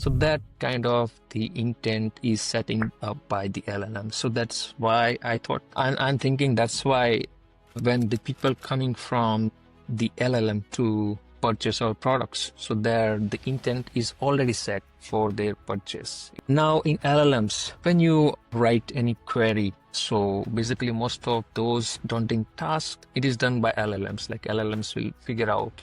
So that kind of the intent is setting up by the LLM. So that's why I thought, I'm thinking that's why when the people coming from the LLM to purchase our products, so there the intent is already set for their purchase. Now in LLMs, when you write any query, so basically most of those daunting tasks, it is done by LLMs. Like LLMs will figure out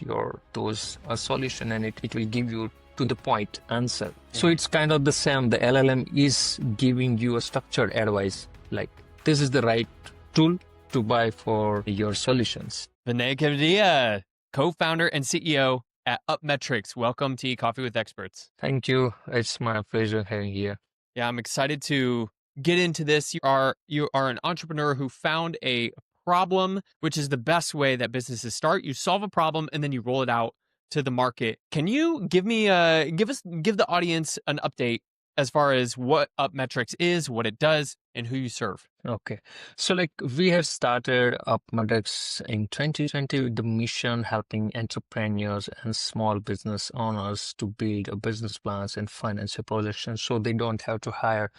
those solution, and it will give you to the point answer. So it's kind of the same. The LLM is giving you a structured advice, like this is the right tool to buy for your solutions. Vinay Kevadiya, co-founder and CEO at Upmetrics. Welcome to Coffee with Experts. Thank you. It's my pleasure having you here. Yeah, I'm excited to get into this. You are an entrepreneur who found a problem, which is the best way that businesses start. You solve a problem and then you roll it out to the market. Can you give the audience an update as far as what Upmetrics is, what it does, and who you serve? Okay. So like we have started Upmetrics in 2020 with the mission helping entrepreneurs and small business owners to build a business plans and financial projections so they don't have to hire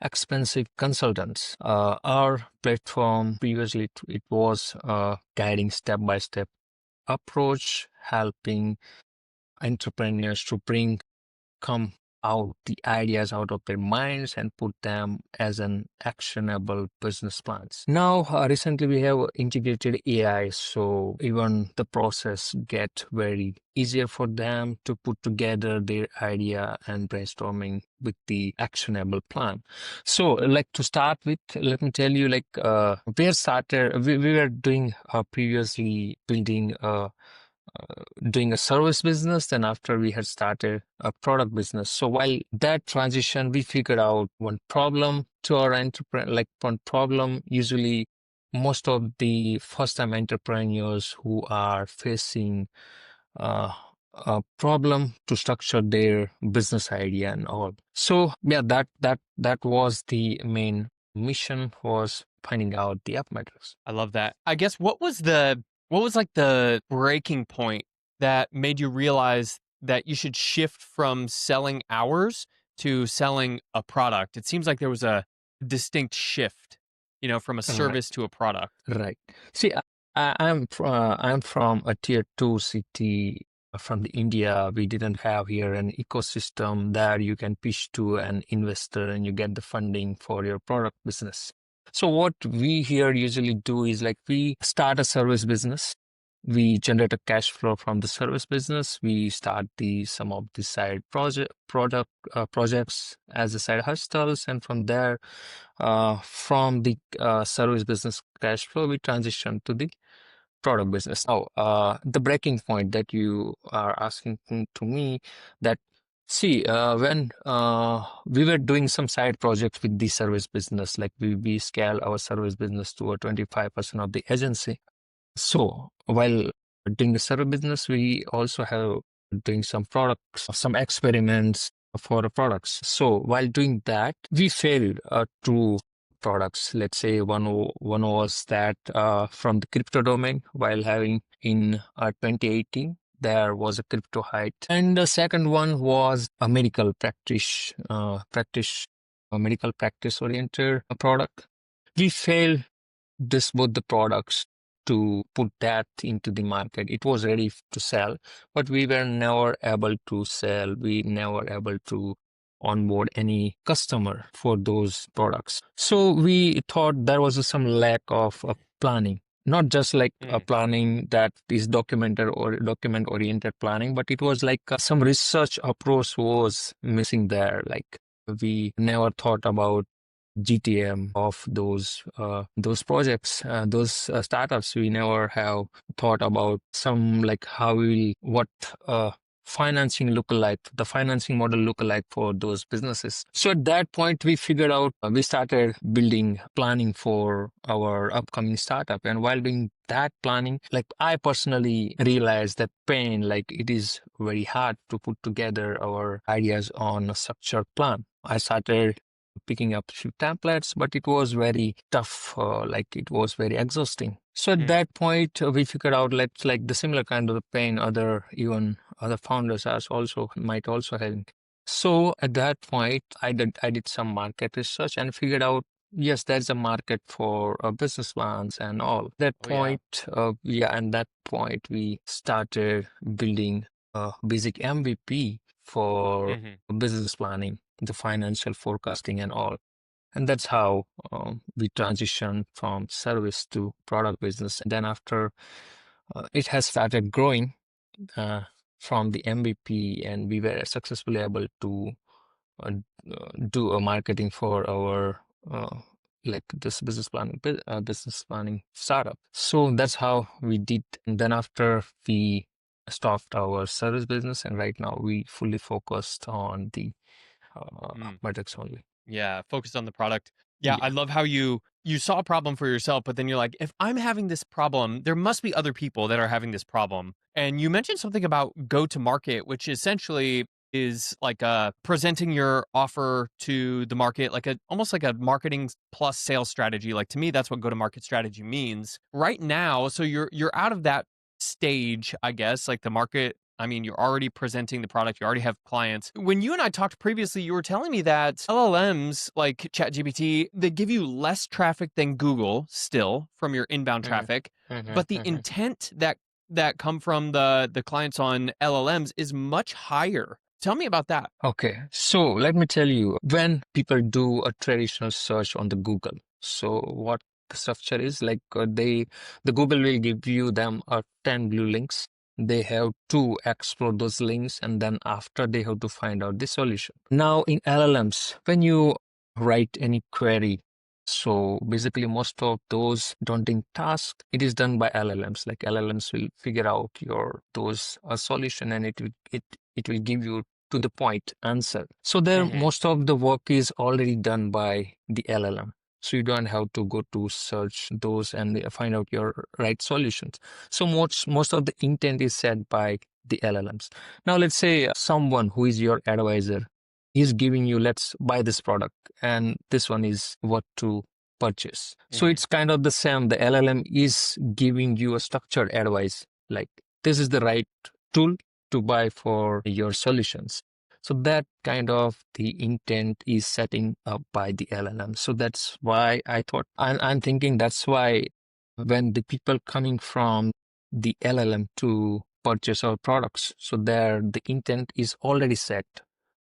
expensive consultants. Our platform previously it was guiding step-by-step approach, helping entrepreneurs to come out the ideas out of their minds and put them as an actionable business plans. Now, recently we have integrated AI, so even the process get very easier for them to put together their idea and brainstorming with the actionable plan. So like to start with, let me tell you, like we were doing previously building doing a service business. Then after we had started a product business. So while that transition, we figured out one problem to our enterprise, like one problem, usually most of the first time entrepreneurs who are facing a problem to structure their business idea and all. So yeah, that was the main mission, was finding out the Upmetrics. I love that. I guess what was like the breaking point that made you realize that you should shift from selling hours to selling a product? It seems like there was a distinct shift, from a service to a product. Right. See, I'm from a tier 2 city from the India. We didn't have here an ecosystem that you can pitch to an investor and you get the funding for your product business. So what we here usually do is like we start a service business. We generate a cash flow from the service business. We start some of the side projects as a side hustles, and from there, from the service business cash flow, we transition to the product business. Now, the breaking point that you are asking to me, that see, when we were doing some side projects with the service business, like we scale our service business to a 25% of the agency. So while doing the service business, we also have doing some products, some experiments for the products. So while doing that, we failed two products. Let's say one was that from the crypto domain, while having in 2018. There was a crypto height. And the second one was a medical practice oriented product. We failed both the products to put that into the market. It was ready to sell, but we were never able to sell. We never able to onboard any customer for those products. So we thought there was some lack of planning. Not just like a planning that is documented or document oriented planning, but it was like some research approach was missing there. Like we never thought about GTM of those projects, those startups. We never have thought about some like what financing the financing model look like for those businesses. So at that point, we figured out, we started planning for our upcoming startup. And while doing that planning, like I personally realized that pain, like it is very hard to put together our ideas on a structured plan. I started picking up a few templates, but it was very tough, like it was very exhausting. So at that point, we figured out like the similar kind of pain other founders might also having. So at that point, I did some market research and figured out, yes, there's a market for business plans and all. That Oh yeah. point, yeah, and that point we started building a basic MVP for Hmm. business planning, the financial forecasting and all. And that's how we transitioned from service to product business. And then after it has started growing uh, from the MVP, and we were successfully able to uh, do a marketing for our like this business planning startup. So that's how we did. And then after we stopped our service business, and right now we fully focused on the Upmetrics only. Yeah, focused on the product. Yeah, I Yeah. love how you saw a problem for yourself, but then you're like, if I'm having this problem, there must be other people that are having this problem. And you mentioned something about go to market, which essentially is like presenting your offer to the market, like a almost like a marketing plus sales strategy. Like to me, that's what go to market strategy means right now. So you're out of that stage, I guess, like the market. I mean, you're already presenting the product, you already have clients. When you and I talked previously, you were telling me that LLMs like ChatGPT, they give you less traffic than Google still from your inbound Mhm, traffic, mhm, but the mhm. intent that come from the clients on LLMs is much higher. Tell me about that. Okay, so let me tell you, when people do a traditional search on the Google, so what the structure is like, the Google will give you them 10 blue links. They have to explore those links, and then after they have to find out the solution. Now in LLMs, when you write any query, so basically most of those daunting tasks, it is done by LLMs. Like LLMs will figure out your those solution, and it will give you to the point answer. So there, Hmm. most of the work is already done by the LLM. So you don't have to go to search those and find out your right solutions. So most of the intent is set by the LLMs. Now let's say someone who is your advisor is giving you, let's buy this product, and this one is what to purchase. So Hmm. it's kind of the same. The LLM is giving you a structured advice, like this is the right tool to buy for your solutions. So that kind of the intent is setting up by the LLM. So that's why I thought, I'm thinking that's why when the people coming from the LLM to purchase our products, so there the intent is already set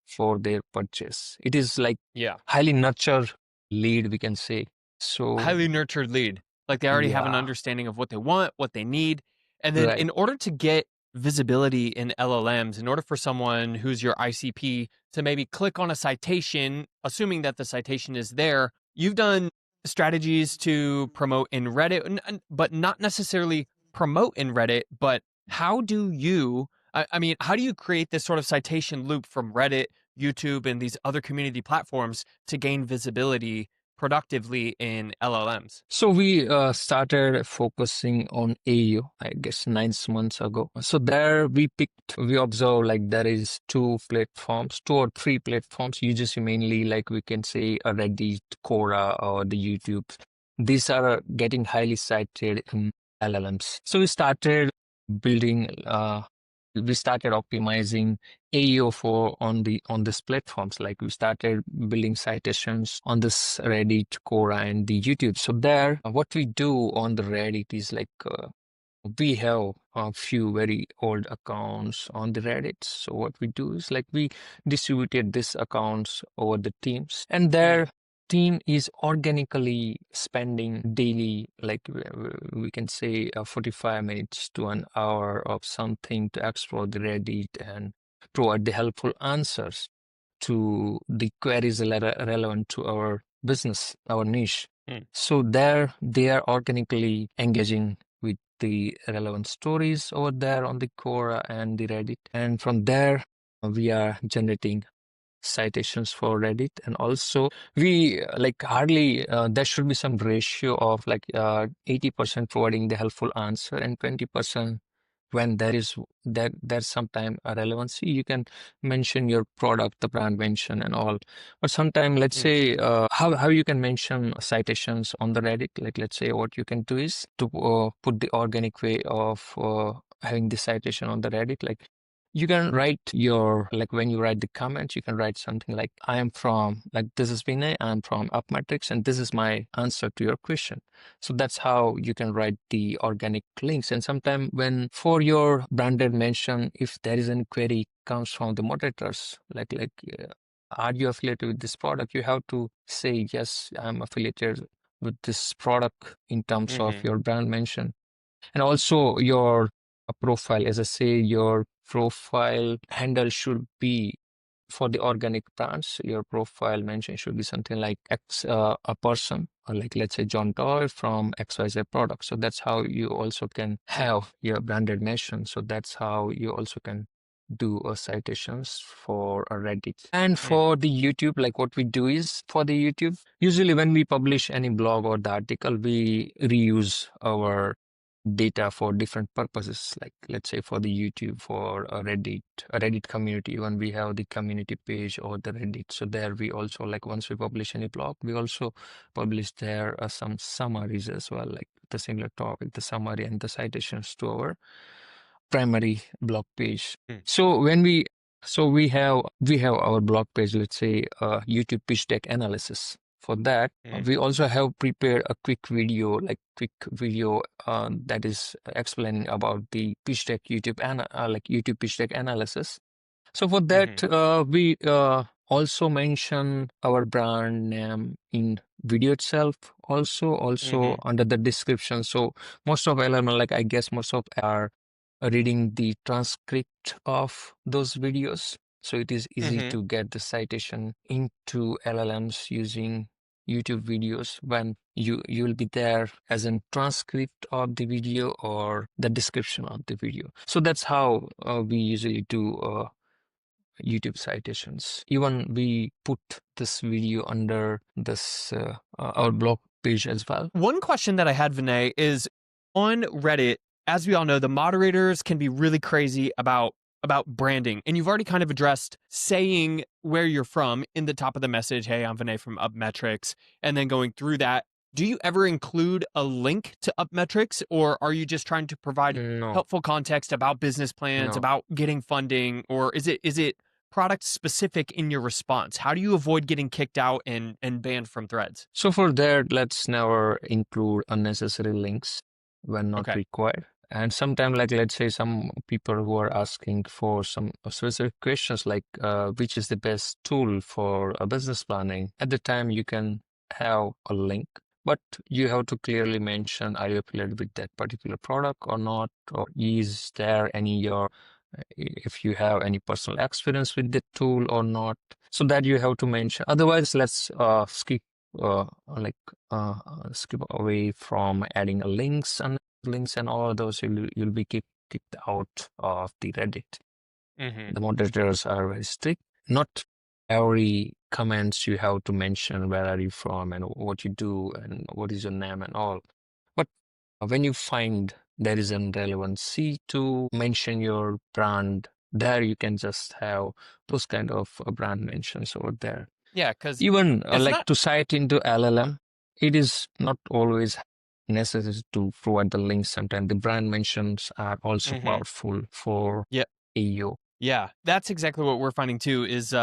for their purchase. It is like Yeah. highly nurture lead, we can say. So Highly nurtured lead. Like they already have an yeah, understanding of what they want, what they need. And then right. in order to get visibility in LLMs, in order for someone who's your ICP to maybe click on a citation, assuming that the citation is there, you've done strategies to promote in Reddit, but not necessarily promote in Reddit. But how do you, I mean, how do you create this sort of citation loop from Reddit, YouTube, and these other community platforms to gain visibility productively in LLMs? So we started focusing on AU, I guess 9 months ago. So there we observe like there is two or three platforms, usually mainly like we can say a Reddit, Quora, or the YouTube. These are getting highly cited in LLMs. So building, we started optimizing AEO for on these platforms. Like we started building citations on this Reddit, Quora, and the YouTube. So there, what we do on the Reddit is like we have a few very old accounts on the Reddit. So what we do is like we distributed these accounts over the teams, and Mm. their team is organically spending daily, like we can say 45 minutes to an hour of something to explore the Reddit and provide the helpful answers to the queries relevant to our business, our niche. Mm. So there they are organically engaging with the relevant stories over there on the Quora and the Reddit. And from there, we are generating citations for Reddit. And also we like hardly, there should be some ratio of like 80% providing the helpful answer and 20% when there's sometime a relevancy, you can mention your product, the brand mention and all. But sometime, let's Mm. say, how you can mention citations on the Reddit. Like let's say what you can do is to put the organic way of having the citation on the Reddit. Like You can write your, like when you write the comments, you can write something like, I am from, like, this is Vinay, I'm from Upmetrics, and this is my answer to your question. So that's how you can write the organic links. And sometimes when for your branded mention, if there is any query comes from the moderators, are you affiliated with this product? You have to say, yes, I'm affiliated with this product in terms of Mm-hmm. your brand mention. And also your profile, as I say, your profile handle should be for the organic brands. Your profile mention should be something like a person, or like let's say John Doyle from XYZ product. So that's how you also can have your branded mention. So that's how you also can do citations for a Reddit. And for the YouTube, like what we do is for the YouTube, usually when we publish any blog or the article, we reuse our data for different purposes, like let's say for the YouTube, for a Reddit community, when we have the community page or the Reddit. So there we also, like once we publish any blog, we also publish there some summaries as well, like the similar topic, the summary and the citations to our primary blog page. Mm-hmm. So when we have our blog page, let's say YouTube pitch deck analysis. For that, we also have prepared a quick video, that is explaining about the pitch deck YouTube pitch deck analysis. So for that, we also mention our brand name in video itself, also Mm-hmm. under the description. So most of LLM, like I guess most of are reading the transcript of those videos. So it is easy Mm-hmm. to get the citation into LLMs using YouTube videos when you will be there as a transcript of the video or the description of the video. So that's how we usually do YouTube citations. Even we put this video under this our blog page as well. One question that I had, Vinay, is on Reddit, as we all know, the moderators can be really crazy about branding. And you've already kind of addressed saying where you're from in the top of the message. Hey, I'm Vinay from Upmetrics. And then going through that, do you ever include a link to Upmetrics, or are you just trying to provide No, helpful context about business plans, no. about getting funding, or is it product specific in your response? How do you avoid getting kicked out and banned from threads? So for that, let's never include unnecessary links when not Okay. required. And sometimes, like let's say some people who are asking for some specific questions, like which is the best tool for a business planning. At the time, you can have a link, but you have to clearly mention, are you affiliated with that particular product or not, or is there any your if you have any personal experience with the tool or not. So that you have to mention. Otherwise, let's uh, like skip away from adding a links and all of those. You'll be kicked out of the Reddit. Mm-hmm. The moderators are very strict. Not every comments you have to mention where are you from and what you do and what is your name and all. But when you find there is an relevancy to mention your brand, there you can just have those kind of brand mentions over there. Yeah, because Even it's like not. to cite into LLM, it is not always necessary to provide the links. Sometimes the brand mentions are also Mm-hmm. powerful for Yeah, AO. yeah, that's exactly what we're finding too. Is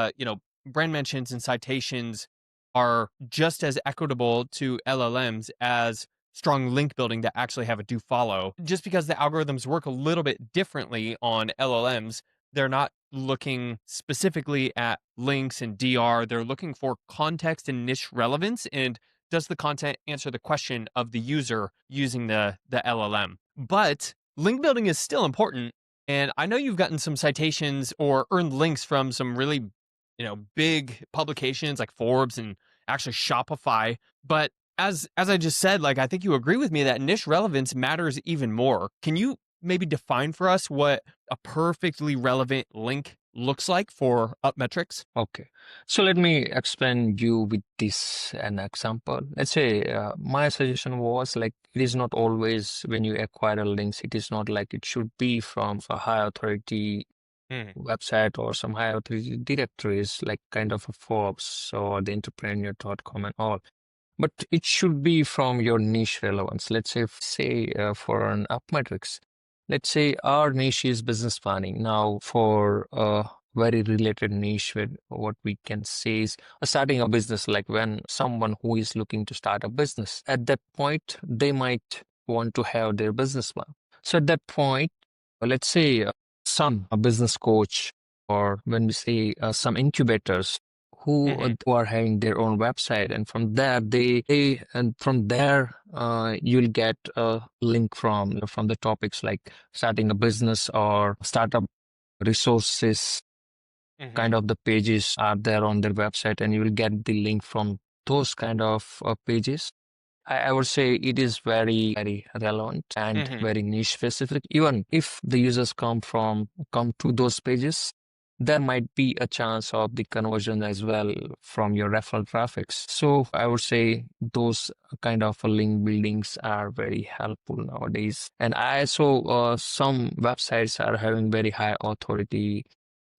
brand mentions and citations are just as equitable to LLMs as strong link building that actually have a do follow. Just because the algorithms work a little bit differently on LLMs, they're not looking specifically at links and DR. They're looking for context and niche relevance. And does the content answer the question of the user using the LLM? But link building is still important. And I know you've gotten some citations or earned links from some really, big publications like Forbes and actually Shopify. But as I just said, like I think you agree with me that niche relevance matters even more. Can you maybe define for us what a perfectly relevant link looks like for Upmetrics? Okay, so let me explain you with this an example. Let's say my suggestion was like it is not always when you acquire links, it is not like it should be from a high authority Mhm. website or some high authority directories like kind of a Forbes or the entrepreneur.com and all. But it should be from your niche relevance. Let's say for an Upmetrics, let's say our niche is business planning. Now, for a very related niche, with what we can say is starting a business, like when someone who is looking to start a business, at that point, they might want to have their business plan. So at that point, let's say some a business coach, or when we say some incubators Hmm. who are having their own website, and from there you'll get a link from the topics like starting a business or startup resources. Hmm. Kind of the pages are there on their website, and you will get the link from those kind of pages. I would say it is very, very relevant and Hmm. very niche specific. Even if the users come to those pages, there might be a chance of the conversion as well from your referral traffics. So I would say those kind of link buildings are very helpful nowadays. And I saw some websites are having very high authority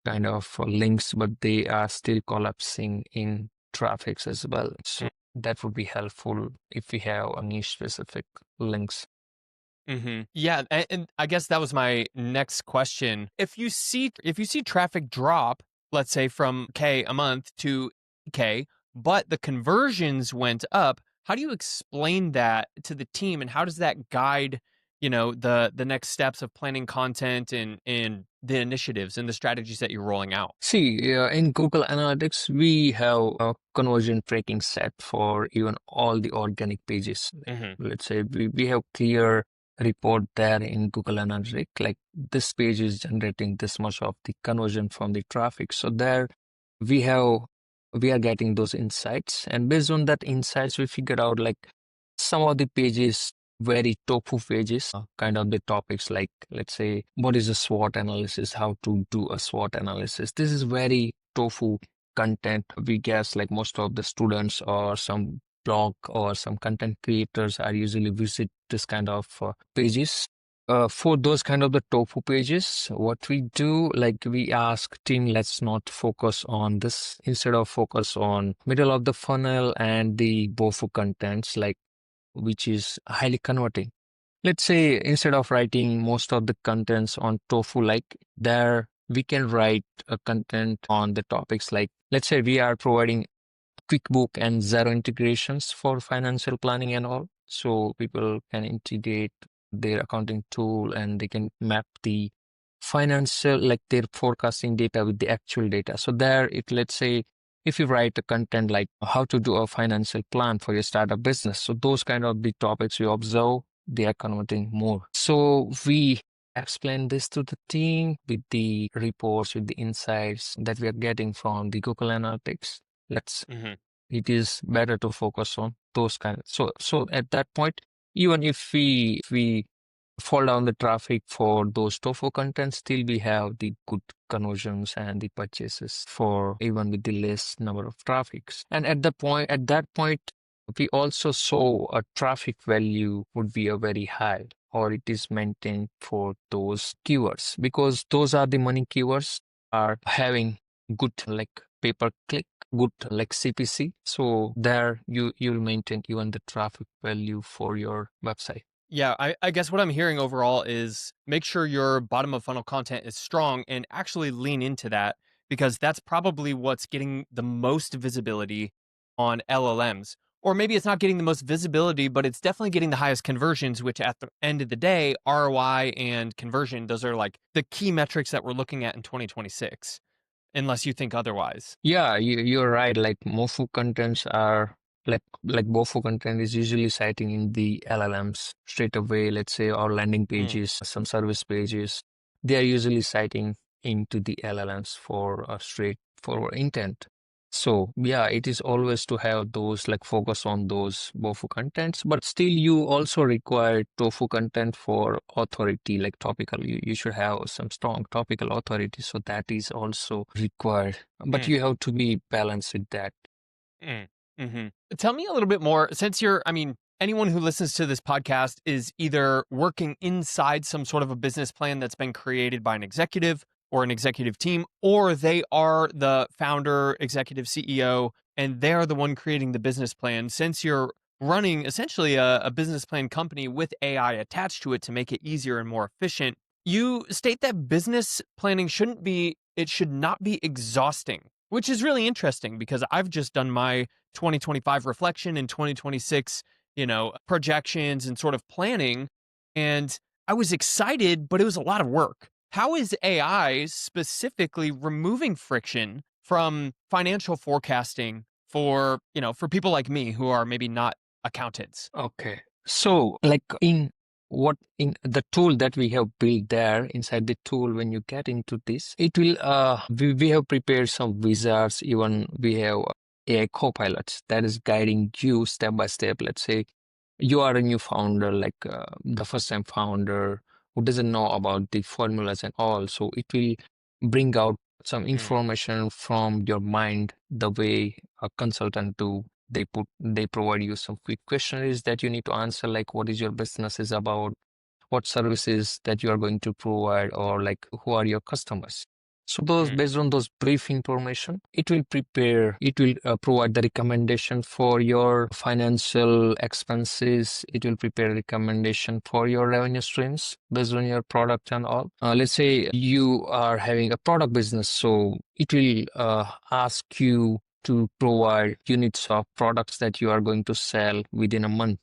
kind of links, but they are still collapsing in traffics as well. So that would be helpful if we have a niche specific links. Yeah, and I guess that was my next question. If you see traffic drop, let's say from K a month to K, but the conversions went up, how do you explain that to the team, and how does that guide, the next steps of planning content and the initiatives and the strategies that you're rolling out? See, in Google Analytics, we have a conversion tracking set for even all the organic pages. Like, Hmm. let's say we have clear report there in Google Analytics, like this page is generating this much of the conversion from the traffic. So there we have we are getting those insights, and based on that insights, we figured out like some of the pages, very tofu pages, kind of the topics like, let's say, what is a SWOT analysis, how to do a SWOT analysis. This is very tofu content. We guess like most of the students or some blog or some content creators are usually visit this kind of pages. For those kind of the tofu pages, what we do, like we ask team, let's not focus on this. Instead of focus on middle of the funnel and the BOFU contents, like which is highly converting. Let's say instead of writing most of the contents on tofu, like there we can write a content on the topics like, let's say we are providing QuickBook and Zero integrations for financial planning and all. So people can integrate their accounting tool and they can map the financial, like their forecasting data with the actual data. So there, if let's say, if you write a content like how to do a financial plan for your startup business, so those kind of the topics we observe, they are converting more. So we explain this to the team with the reports, with the insights that we are getting from the Google Analytics. Let's Hmm. It is better to focus on those kind of, so at that point, even if we fall down the traffic for those tofu contents, still we have the good conversions and the purchases for even with the less number of traffics. And at that point we also saw a traffic value would be a very high, or it is maintained for those keywords, because those are the money keywords are having good like pay per click, good like CPC. So there you'll maintain even the traffic value for your website. Yeah, I guess what I'm hearing overall is make sure your bottom of funnel content is strong and actually lean into that, because that's probably what's getting the most visibility on LLMs. Or maybe it's not getting the most visibility, but it's definitely getting the highest conversions, which at the end of the day, ROI and conversion, those are like the key metrics that we're looking at in 2026, unless you think otherwise. Yeah, you're right. Like MOFU contents are like BOFU content is usually citing in the LLMs straight away. Let's say our landing Mm. pages, some service pages, they are usually citing into the LLMs for a straightforward intent. So yeah, it is always to have those like focus on those BOFU contents, but still you also require TOFU content for authority, like topical. You should have some strong topical authority, so that is also required. But Mm. you have to be balanced with that. Mm. Hmm. Tell me a little bit more, since anyone who listens to this podcast is either working inside some sort of a business plan that's been created by an executive or an executive team, or they are the founder, executive CEO, and they're the one creating the business plan. Since you're running essentially a business plan company with AI attached to it to make it easier and more efficient. You state that business planning should not be exhausting, which is really interesting because I've just done my 2025 reflection and 2026, projections and sort of planning. And I was excited, but it was a lot of work. How is AI specifically removing friction from financial forecasting for people like me who are maybe not accountants? Okay. So, like in the tool that we have built there, inside the tool, when you get into this, it will we have prepared some wizards, even we have AI copilots that is guiding you step by step. Let's say you are a new founder, like the first time founder who doesn't know about the formulas and all. So it will bring out some Mm, information from your mind the way a consultant do. They provide you some quick questionnaires that you need to answer, like what is your business is about, what services that you are going to provide, or like who are your customers. So those, mm, based on those brief information, it will provide the recommendation for your financial expenses. It will prepare a recommendation for your revenue streams based on your product and all. Let's say you are having a product business, so it will ask you to provide units of products that you are going to sell within a month,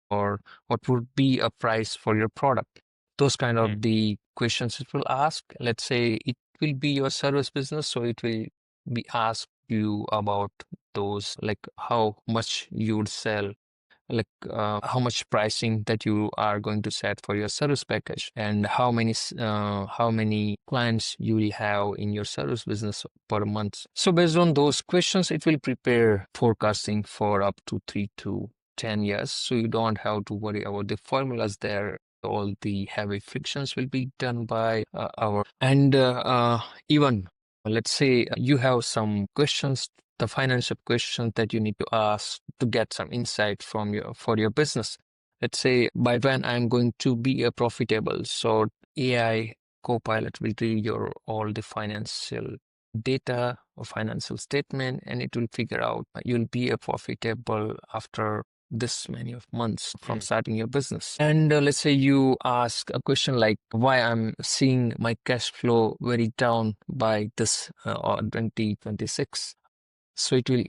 or what would be a price for your product. Those kind mm, of the questions it will ask. Let's say it will be your service business, so it will be ask you about those, like how much you would sell, like how much pricing that you are going to set for your service package, and how many clients you will have in your service business per month. So based on those questions, it will prepare forecasting for up to 3 to 10 years. So you don't have to worry about the formulas there. All the heavy frictions will be done by our and even let's say you have some questions, the financial questions that you need to ask to get some insight from your business. Let's say by when I'm going to be a profitable. So AI Copilot will read your all the financial data or financial statement, and it will figure out you'll be a profitable after this many of months from mm, starting your business. And let's say you ask a question like why I'm seeing my cash flow very down by this or 2026. So it will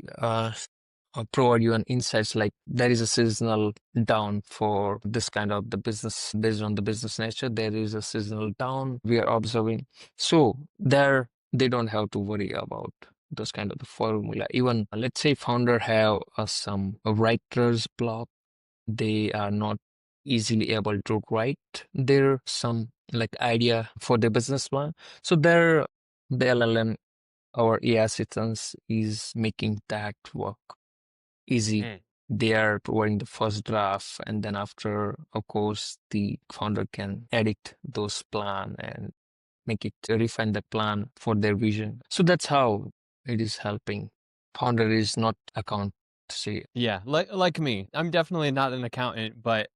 provide you an insights like there is a seasonal down for this kind of the business based on the business nature. There is a seasonal down we are observing. So there they don't have to worry about those kind of the formula. Even let's say founder have some writer's block. They are not easily able to write their some like idea for their business plan. So there the LLM our AI assistants is making that work easy. mm. They are providing the first draft, and then after, of course, the founder can edit those plan and make it refine the plan for their vision. So that's how it is helping. Founder is not account say Yeah, like me. I'm definitely not an accountant, but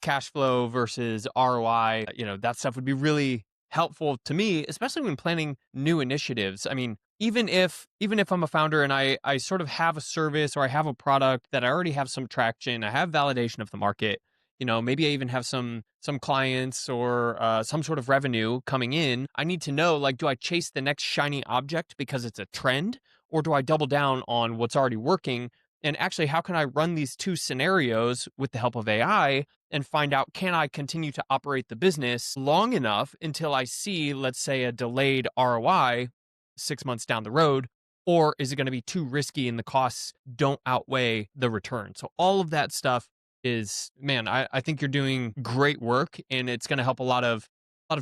cash flow versus ROI, that stuff would be really helpful to me, especially when planning new initiatives. I mean, even if I'm a founder and I sort of have a service or I have a product that I already have some traction, I have validation of the market, maybe I even have some clients or some sort of revenue coming in. I need to know, like, do I chase the next shiny object because it's a trend, or do I double down on what's already working? And actually, how can I run these two scenarios with the help of AI and find out, can I continue to operate the business long enough until I see, let's say, a delayed ROI 6 months down the road? Or is it going to be too risky and the costs don't outweigh the return? So all of that stuff is, man, I think you're doing great work, and it's going to help a lot of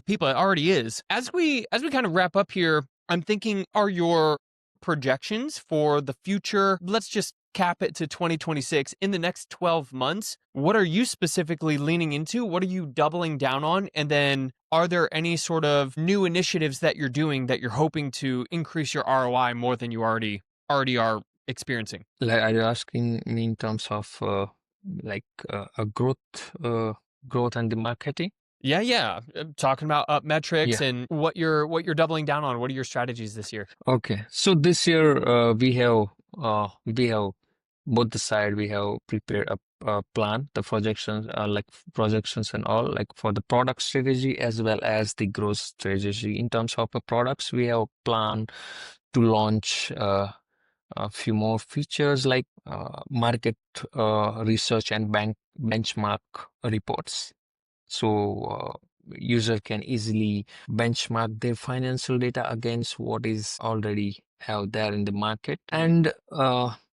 people. It already is. As we kind of wrap up here, I'm thinking, are your projections for the future, let's just cap it to 2026, in the next 12 months, what are you specifically leaning into? What are you doubling down on? And then are there any sort of new initiatives that you're doing that you're hoping to increase your ROI more than you already are experiencing? like are you asking me in terms of like a uh, growth and the marketing? Yeah, yeah. Talking about Upmetrics Yeah. and what you're doubling down on. What are your strategies this year? Okay. So this year we have both the side we have prepared a plan, the projections, like projections and all, like for the product strategy as well as the growth strategy. In terms of the products, we have a plan to launch a few more features like market research and benchmark reports. So user can easily benchmark their financial data against what is already out there in the market. And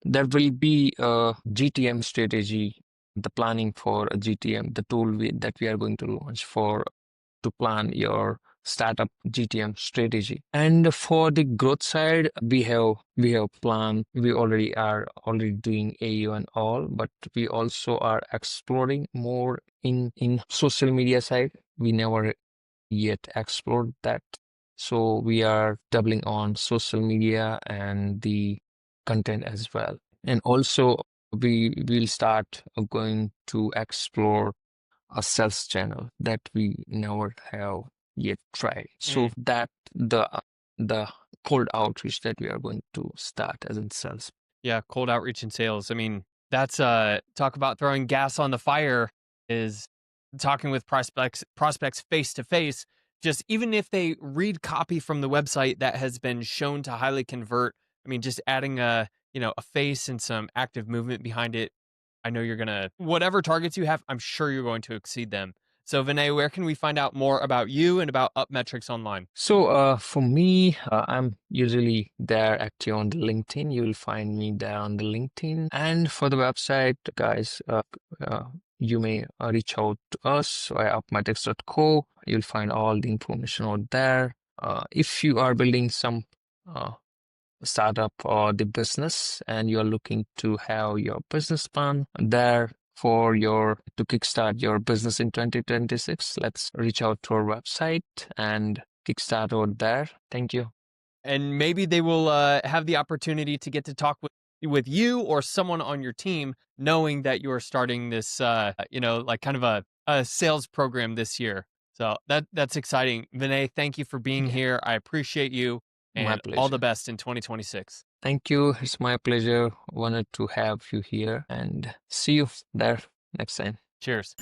there will be a GTM strategy, the planning for a GTM, the tool that we are going to launch for to plan your startup GTM strategy. And for the growth side, we have plan. We already doing AU and all, but we also are exploring more in social media side. We never yet explored that. So we are doubling on social media and the content as well. And also we will start going to explore a sales channel that we never have yet tried. So that the cold outreach that we are going to start as in sales. Yeah, cold outreach and sales. I mean, that's talk about throwing gas on the fire is talking with prospects face to face. Just even if they read copy from the website that has been shown to highly convert, I mean, just adding a face and some active movement behind it. I know you're gonna whatever targets you have, I'm sure you're going to exceed them. So Vinay, where can we find out more about you and about Upmetrics online? So for me, I'm usually there active on the LinkedIn. You'll find me there on the LinkedIn. And for the website, guys, you may reach out to us via upmetrics.co. You'll find all the information out there. If you are building some startup or the business and you're looking to have your business plan there for to kickstart your business in 2026, let's reach out to our website and kickstart out there. Thank you. And maybe they will have the opportunity to get to talk with you or someone on your team, knowing that you are starting this, like kind of a sales program this year. So that's exciting. Vinay, thank you for being Yeah, here. I appreciate you, my and all the pleasure. best in 2026. Thank you. It's my pleasure. Wanted to have you here and see you there next time. Cheers.